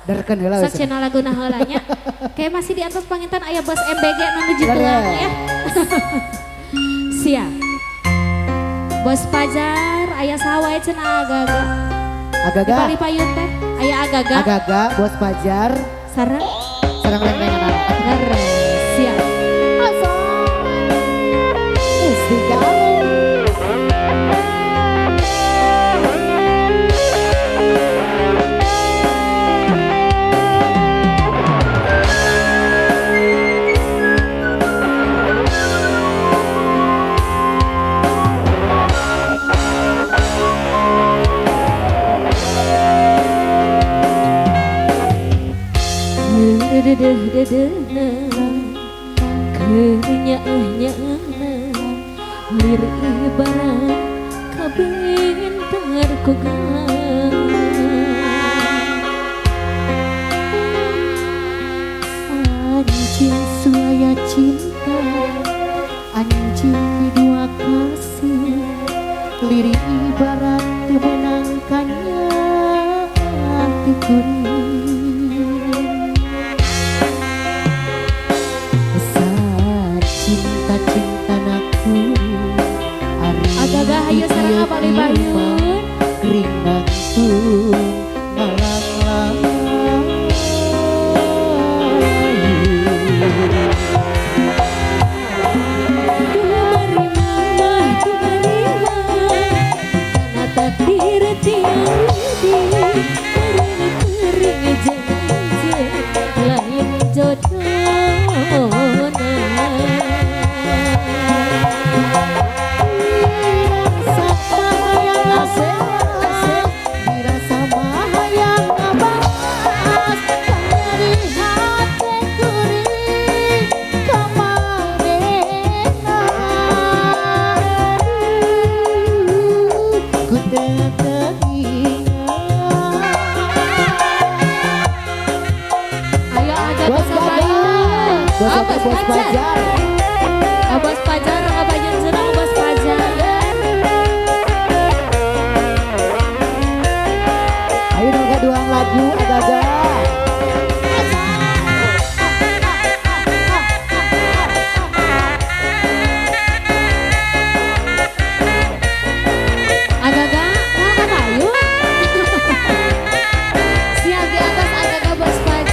Derken heula Sok cenah laguna heula nya. Kayak masih di atas pangintan aya bos MBG nu nuju teuang ya. Sia. Bos Pajar aya saha wae cenah aga-aga. Agaga. Di Palipayun teh aya agaga. Agaga bos Pajar. Sareng. Sareng leng-lengan anak. Bener. Sia. Mustika. Kenyanya lir ibarat kabintar kogang anjing suaya cinta anjing dua kasih lir ibarat menangkannya hati kuning cinta naku agaga hayu sareng Palipayun ringan tuh malang karena takdir tiang di kering janji lain jodoh Bos Pajar. Bos Pajar, ngapain senang Bos Pajar. Ayo dong kedua lagu agaga. Agaga, mau ayo. Siap di atas agaga Bos Pajar.